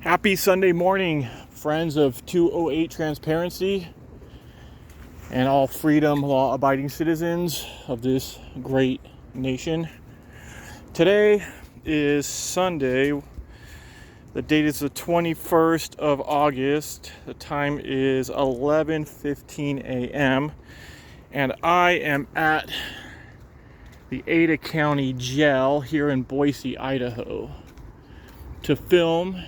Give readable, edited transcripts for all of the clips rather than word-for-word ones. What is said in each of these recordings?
Happy Sunday morning, friends of 208 Transparency and all freedom law-abiding citizens of this great nation. Today is Sunday. The date is the 21st of August. The time is 11:15 a.m. and I am at the Ada County Jail here in Boise, Idaho to film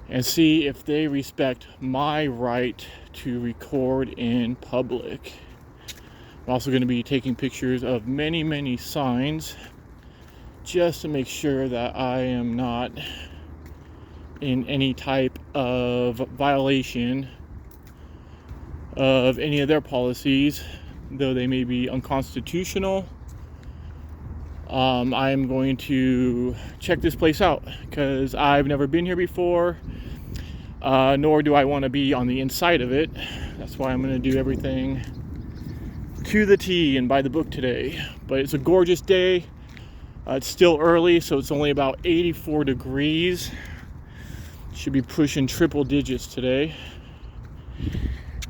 and see if they respect my right to record in public. I'm also going to be taking pictures of many signs just to make sure that I am not in any type of violation of any of their policies, though they may be unconstitutional. I am going to check this place out because I've never been here before, nor do I want to be on the inside of it. That's why I'm going to do everything to the T and by the book today. But it's a gorgeous day. It's still early, so it's only about 84 degrees. Should be pushing triple digits today.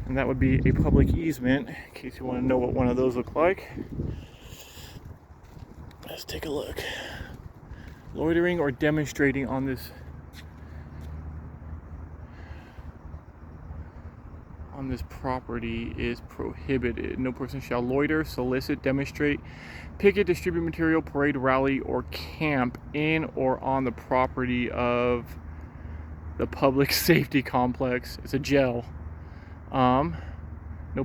And that would be a public easement, in case you want to know what one of those look like. Let's take a look. Loitering or demonstrating on this property is prohibited. No person shall loiter, solicit, demonstrate, picket, distribute material, parade, rally, or camp in or on the property of the public safety complex. It's a jail. No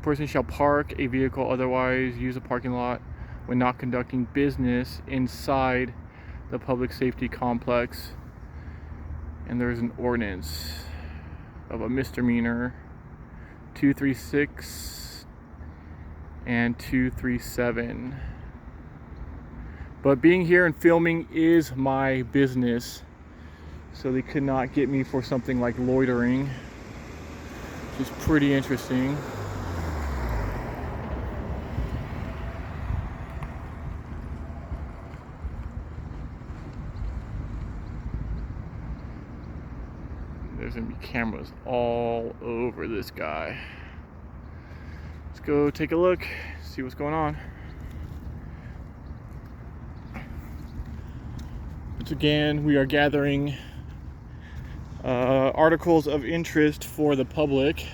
person shall park a vehicle, otherwise use a parking lot when not conducting business inside the public safety complex. And there's an ordinance of a misdemeanor 236 and 237. But being here and filming is my business, so they could not get me for something like loitering, which is pretty interesting. There's gonna be cameras all over this guy. Let's go take a look, see what's going on. Once again, we are gathering articles of interest for the public.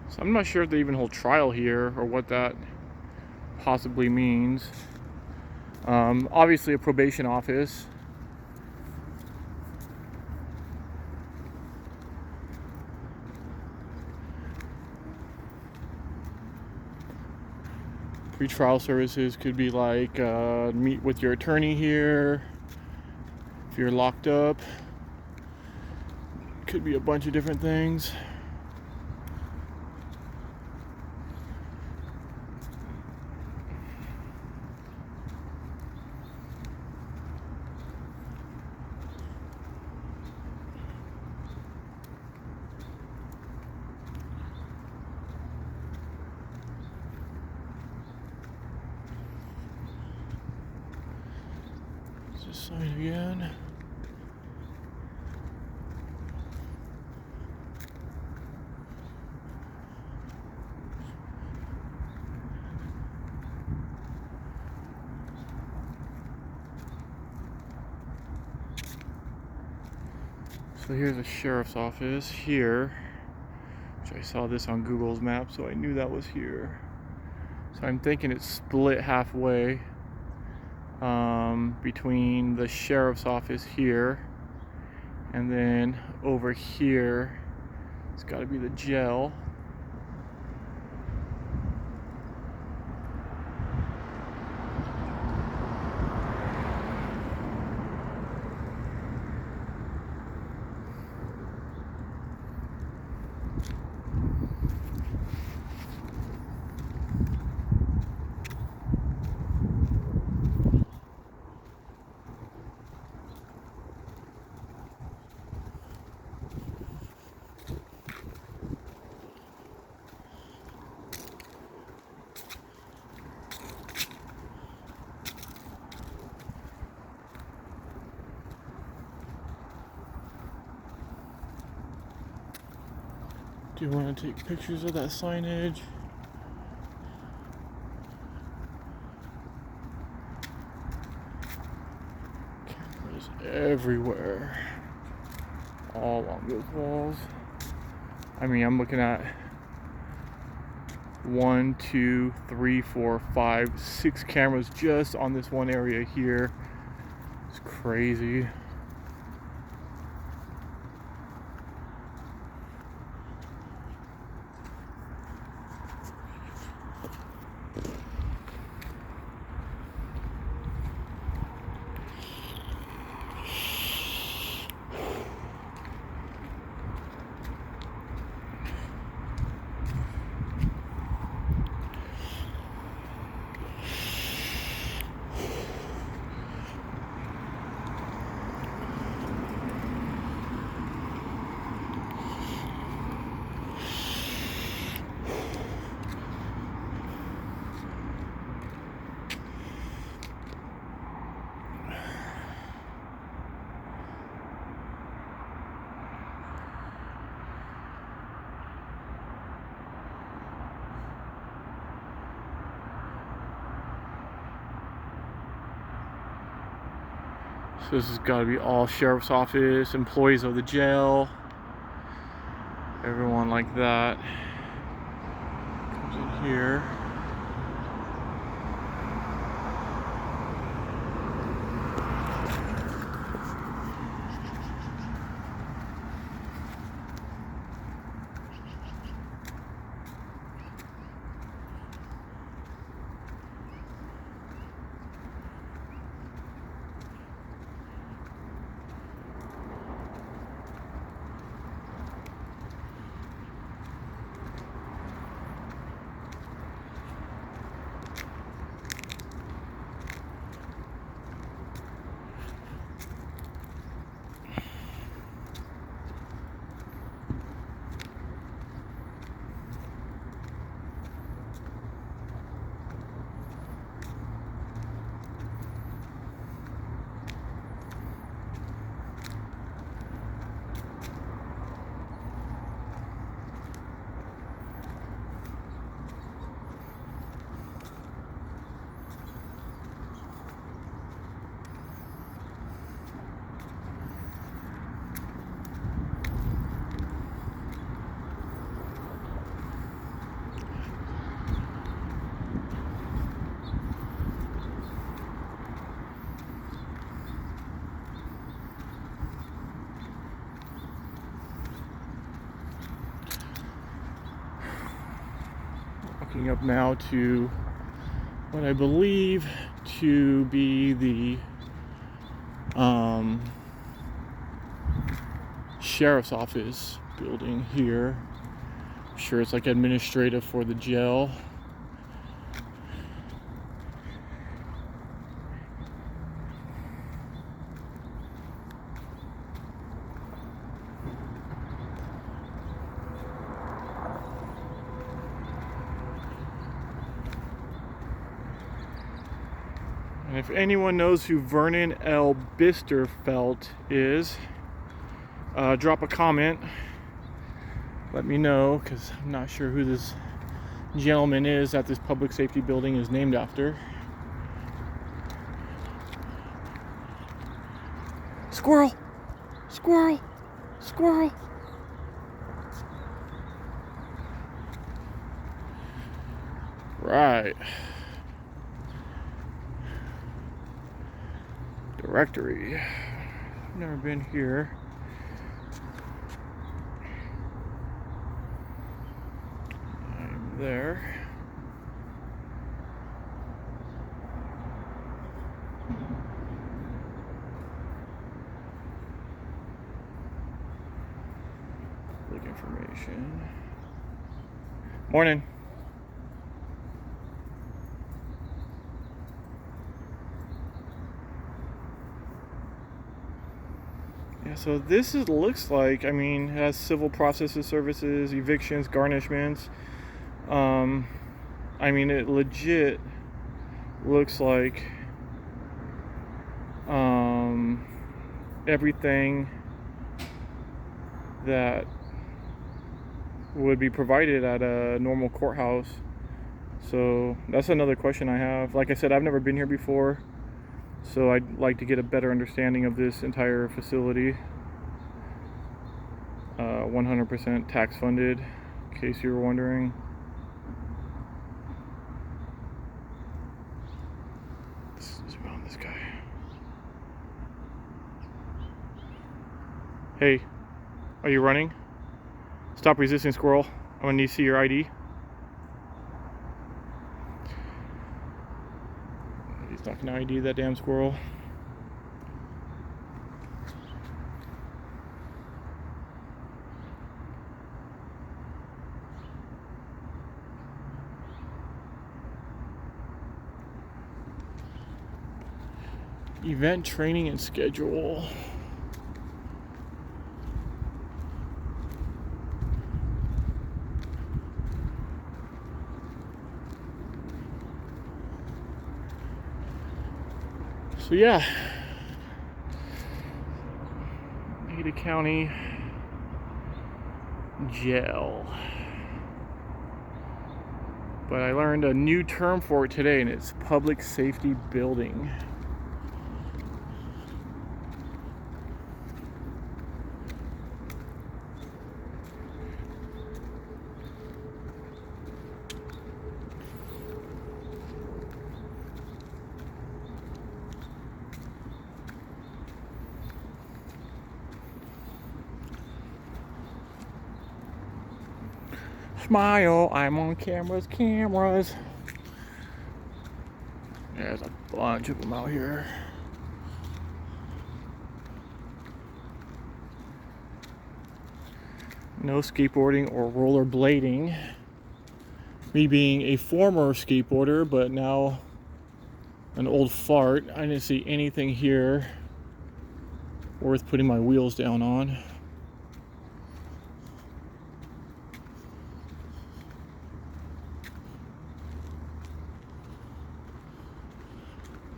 So I'm not sure if they even hold trial here or what that possibly means. Obviously a probation office. Pre-trial services could be like meet with your attorney here if you're locked up. Could be a bunch of different things. Just sign again. So here's a sheriff's office here, which I saw this on Google's map, so I knew that was here. So I'm thinking it's split halfway. between the sheriff's office here and then over here it's got to be the jail. Do you want to take pictures of that signage? Cameras everywhere, all along those walls. I mean, I'm looking at 1, 2, 3, 4, 5, 6 cameras just on this one area here. It's crazy. So this has got to be all sheriff's office, employees of the jail, everyone like that comes in here. Walking up now to what I believe to be the sheriff's office building here. I'm sure it's like administrative for the jail. And if anyone knows who Vernon L. Bisterfeld is, drop a comment. Let me know, because I'm not sure who this gentleman is that this public safety building is named after. Squirrel! Squirrel! Squirrel! Right. Directory. I've never been here. I'm there. Public information. Morning. Yeah, so this looks like, I mean, it has civil processes, services, evictions, garnishments. I mean, it legit looks like everything that would be provided at a normal courthouse. So that's another question I have. Like I said, I've never been here before, so I'd like to get a better understanding of this entire facility. 100% tax funded, in case you were wondering. Let's zoom out on this guy. Hey, are you running? Stop resisting, squirrel. I'm gonna need to see your ID. He's not gonna ID that damn squirrel. Event training and schedule. So yeah, Ada County Jail. But I learned a new term for it today, and it's public safety building. Smile, I'm on cameras. There's a bunch of them out here. No skateboarding or rollerblading. Me being a former skateboarder, but now an old fart, I didn't see anything here worth putting my wheels down on.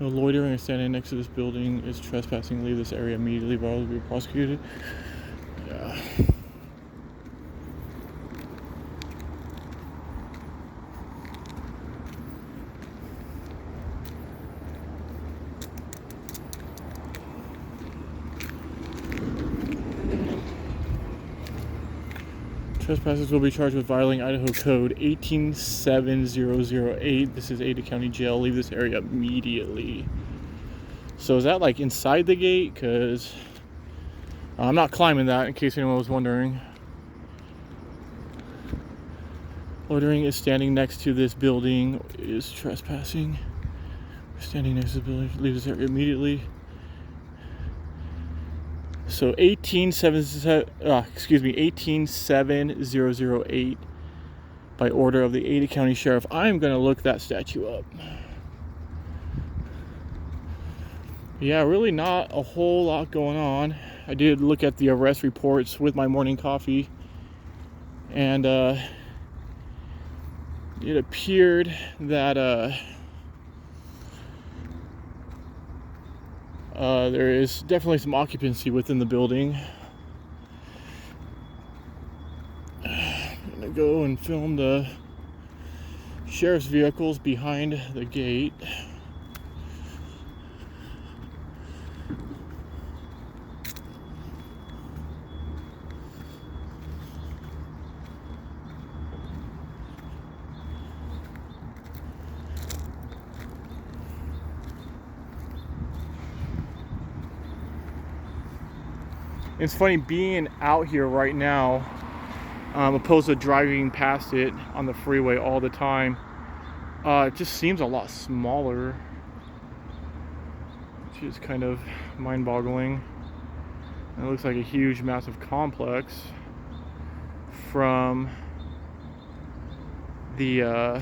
No loitering or standing next to this building is trespassing. Leave this area immediately, or will be prosecuted. Yeah. Trespassers will be charged with violating Idaho Code 187008. This is Ada County Jail. Leave this area immediately. So is that like inside the gate? Because I'm not climbing that, in case anyone was wondering. Loitering is standing next to this building is trespassing. Standing next to the building. Leave this area immediately. So 187008 by order of the Ada County Sheriff. I'm going to look that statute up. Yeah, really not a whole lot going on. I did look at the arrest reports with my morning coffee, and it appeared that there is definitely some occupancy within the building. I'm gonna go and film the sheriff's vehicles behind the gate. It's funny being out here right now, opposed to driving past it on the freeway all the time. It just seems a lot smaller, which is kind of mind-boggling. It looks like a huge, massive complex from the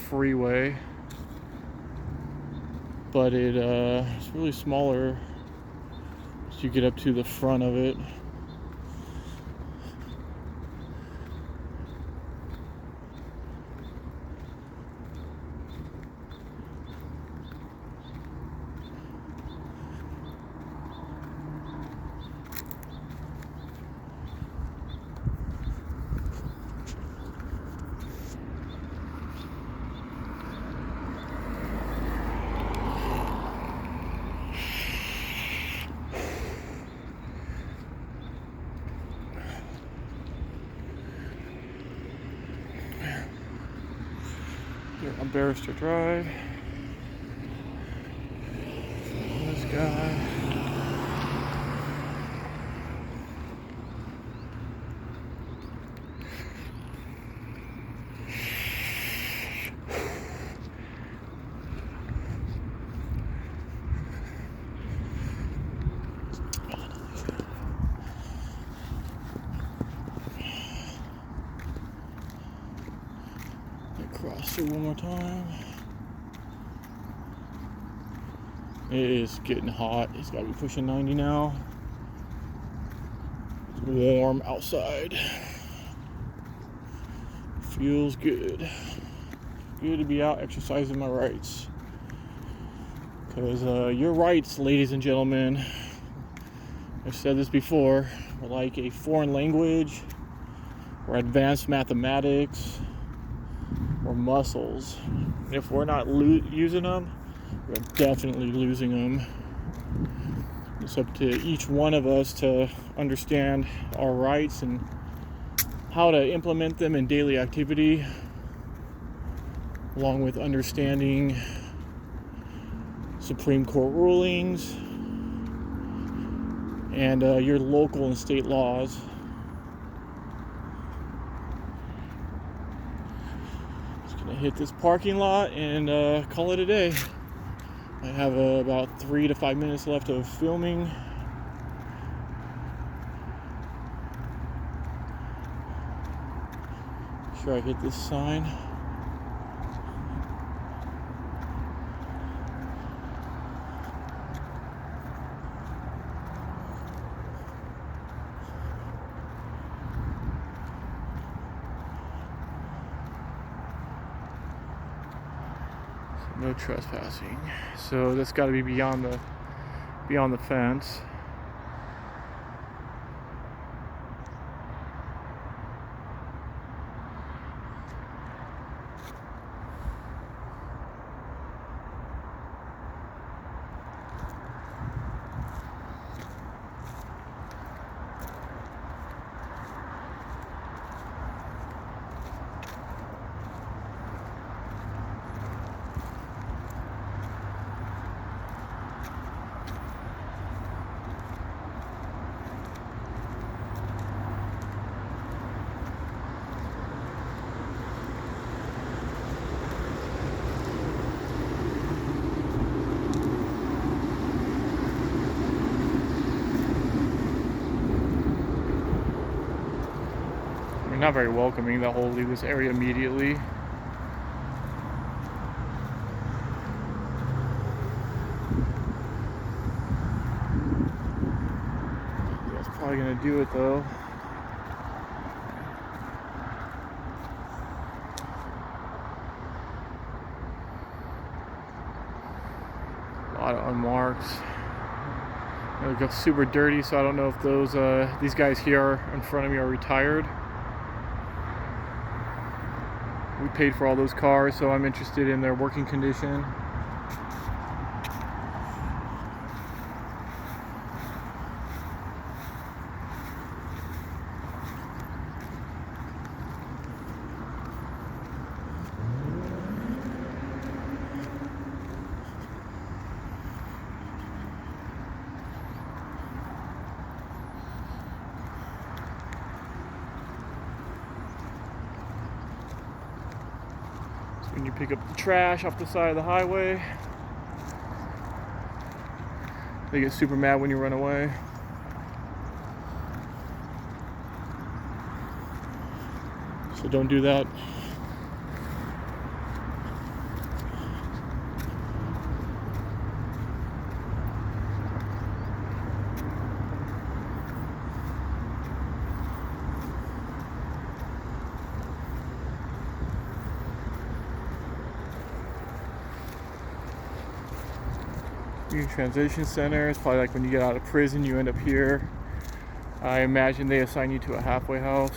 freeway, but it's really smaller as you get up to the front of it. On Barrister Drive. This guy. Cross through one more time. It is getting hot. It's got to be pushing 90 now. It's warm outside. Feels good. Good to be out exercising my rights. Because your rights, ladies and gentlemen, I've said this before, are like a foreign language or advanced mathematics or muscles. If we're not using them, we're definitely losing them. It's up to each one of us to understand our rights and how to implement them in daily activity, along with understanding Supreme Court rulings and your local and state laws. Hit this parking lot and call it a day. I have about 3 to 5 minutes left of filming. Make sure I hit this sign. No trespassing. So that's got to be beyond the fence. Not very welcoming. The whole leave this area immediately. That's probably gonna do it though. A lot of unmarked. It looks super dirty, so I don't know if these guys here in front of me are retired. We paid for all those cars, so I'm interested in their working condition. when you pick up the trash off the side of the highway. They get super mad when you run away. So don't do that. Transition center. It's probably like when you get out of prison, you end up here. I imagine they assign you to a halfway house.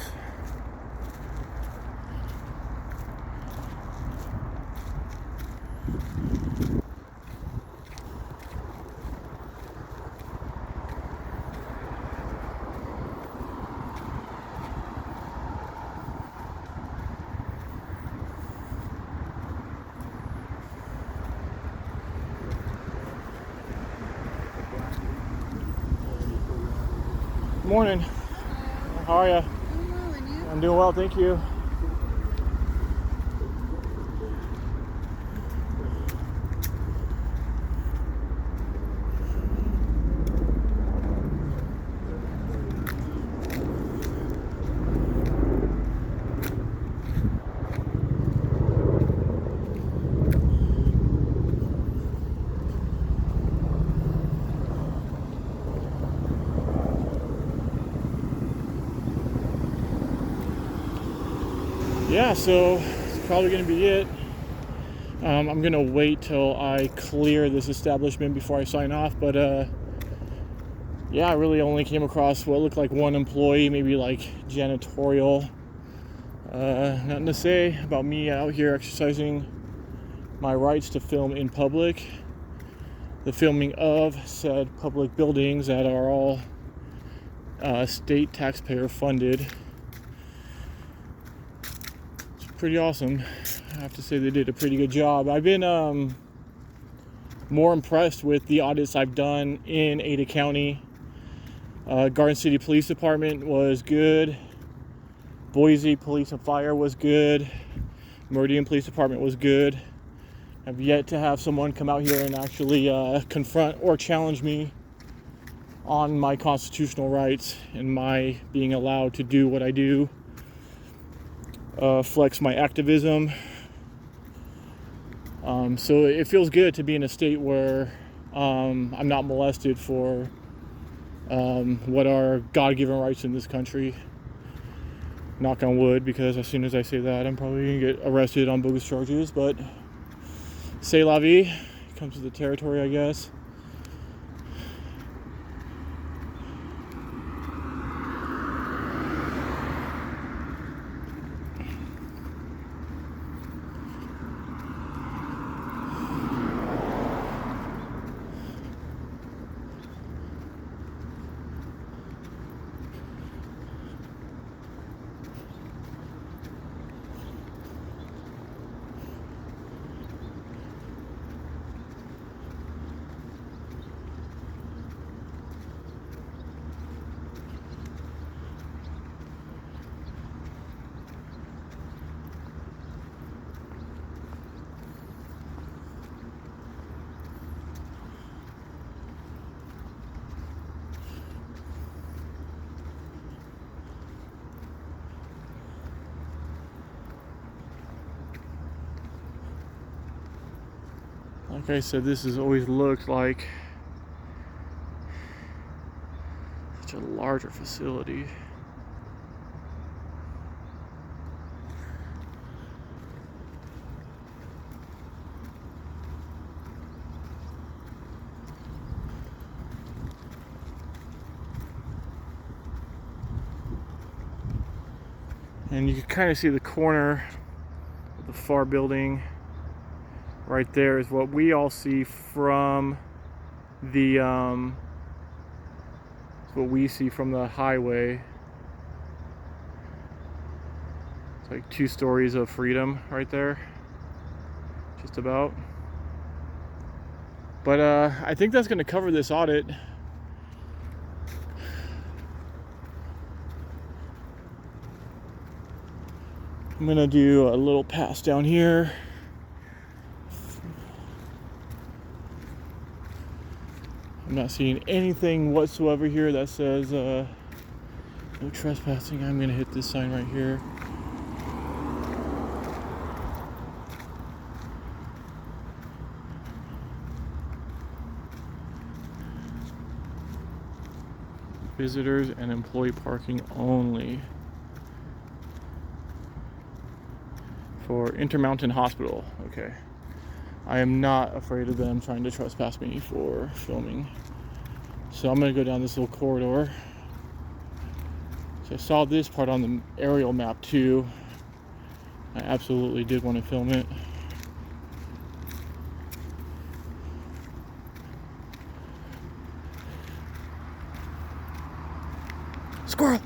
Morning. How are you? Doing well, and you? I'm doing well, thank you. Yeah, so it's probably going to be it. I'm going to wait till I clear this establishment before I sign off, but yeah, I really only came across what looked like one employee, maybe like janitorial. Nothing to say about me out here exercising my rights to film in public. The filming of said public buildings that are all state taxpayer funded. Pretty awesome. I have to say they did a pretty good job. I've been more impressed with the audits I've done in Ada County. Garden City Police Department was good. Boise Police and Fire was good. Meridian Police Department was good. I've yet to have someone come out here and actually confront or challenge me on my constitutional rights and my being allowed to do what I do. Flex my activism. So it feels good to be in a state where I'm not molested for what are God-given rights in this country. Knock on wood, because as soon as I say that, I'm probably going to get arrested on bogus charges, but c'est la vie. It comes with the territory, I guess. Like I said, this has always looked like such a larger facility. And you can kind of see the corner of the far building. Right there is what we all see from the what we see from the highway. It's like 2 stories of freedom right there, just about. But I think that's going to cover this audit. I'm going to do a little pass down here. I'm not seeing anything whatsoever here that says no trespassing. I'm gonna hit this sign right here. Visitors and employee parking only for Intermountain Hospital. Okay. I am not afraid of them trying to trespass me for filming. So I'm gonna go down this little corridor. So I saw this part on the aerial map too. I absolutely did want to film it. Squirrel!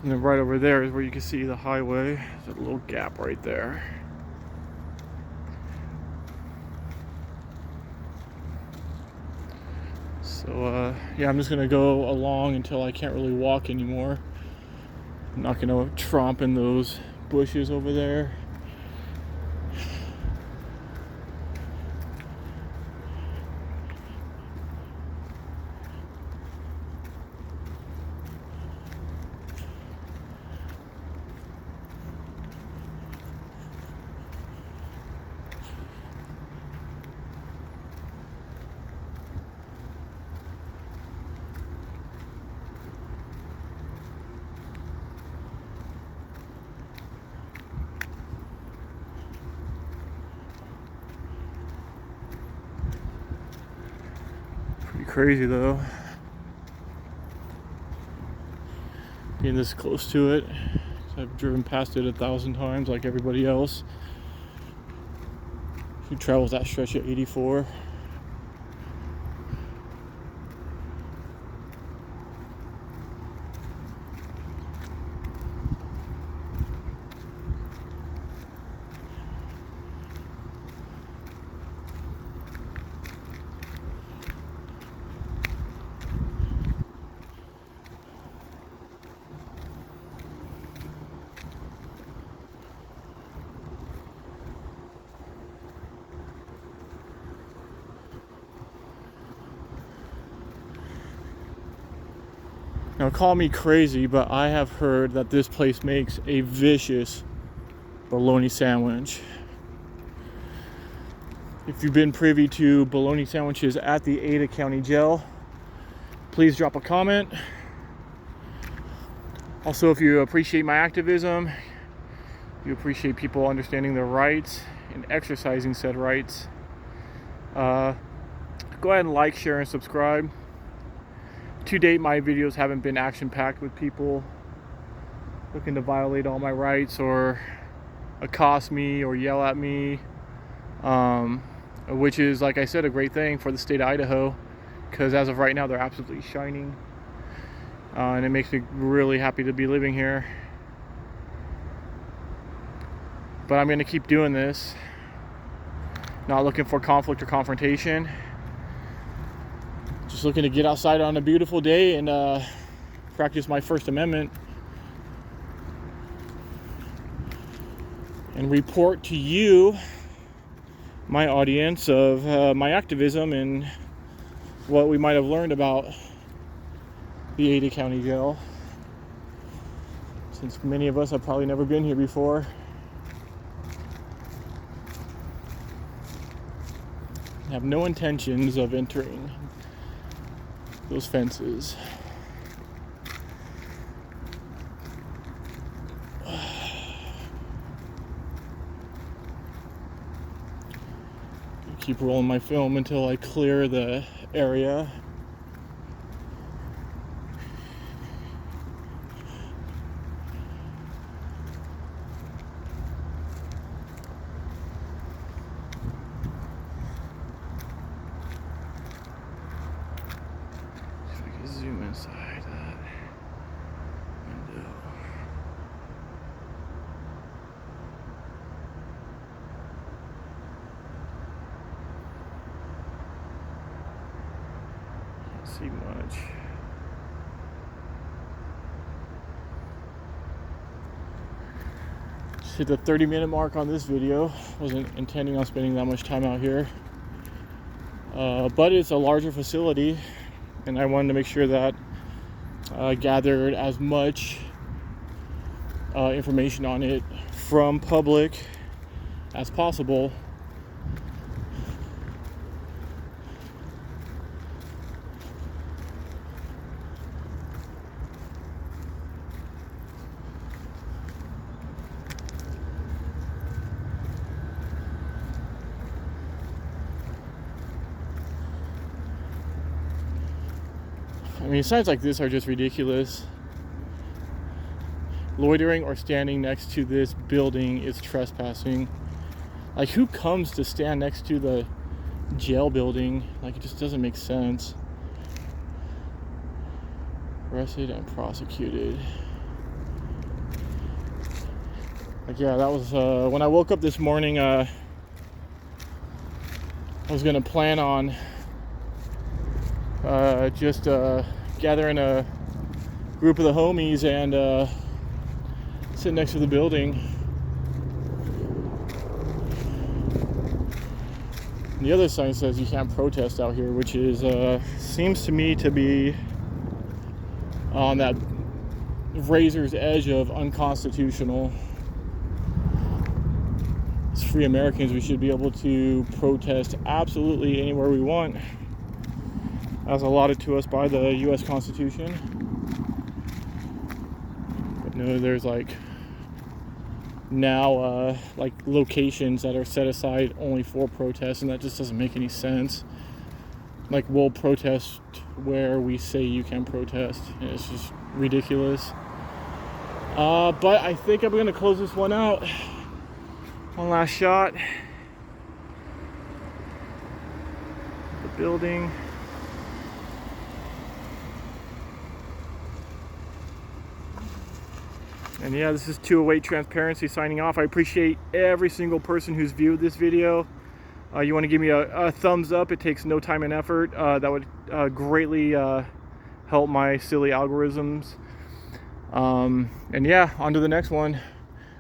And then right over there is where you can see the highway. There's a little gap right there. So yeah, I'm just gonna go along until I can't really walk anymore. I'm not gonna tromp in those bushes over there. Pretty crazy though, being this close to it. I've driven past it 1,000 times like everybody else who travels that stretch of 84. Now, call me crazy, but I have heard that this place makes a vicious bologna sandwich. If you've been privy to bologna sandwiches at the Ada County Jail, please drop a comment. Also, if you appreciate my activism, you appreciate people understanding their rights and exercising said rights, go ahead and like, share, and subscribe. To date, my videos haven't been action-packed with people looking to violate all my rights or accost me or yell at me, which is, like I said, a great thing for the state of Idaho, because as of right now, they're absolutely shining, and it makes me really happy to be living here. But I'm going to keep doing this, not looking for conflict or confrontation. Just looking to get outside on a beautiful day and practice my First Amendment and report to you, my audience, of my activism and what we might have learned about the Ada County Jail, since many of us have probably never been here before. I have no intentions of entering those fences. Keep rolling my film until I clear the area. Zoom inside that. see much. Just hit the 30-minute mark on this video. Wasn't intending on spending that much time out here. But it's a larger facility, and I wanted to make sure that I gathered as much information on it from public as possible. I mean, signs like this are just ridiculous. Loitering or standing next to this building is trespassing. Like, who comes to stand next to the jail building? Like, it just doesn't make sense. Arrested and prosecuted. Like, yeah, that was when I woke up this morning. I was gonna plan on just gathering a group of the homies and sit next to the building. And the other sign says you can't protest out here, which is seems to me to be on that razor's edge of unconstitutional. As free Americans, we should be able to protest absolutely anywhere we want, as allotted to us by the U.S. Constitution. But no, there's like now like locations that are set aside only for protests, and that just doesn't make any sense. Like, we'll protest where we say you can protest, and it's just ridiculous. But I think I'm going to close this one out. One last shot. The building. And yeah, this is 208 Transparency signing off. I appreciate every single person who's viewed this video. You want to give me a thumbs up. It takes no time and effort. That would greatly help my silly algorithms. And yeah, on to the next one.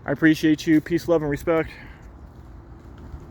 I appreciate you. Peace, love, and respect.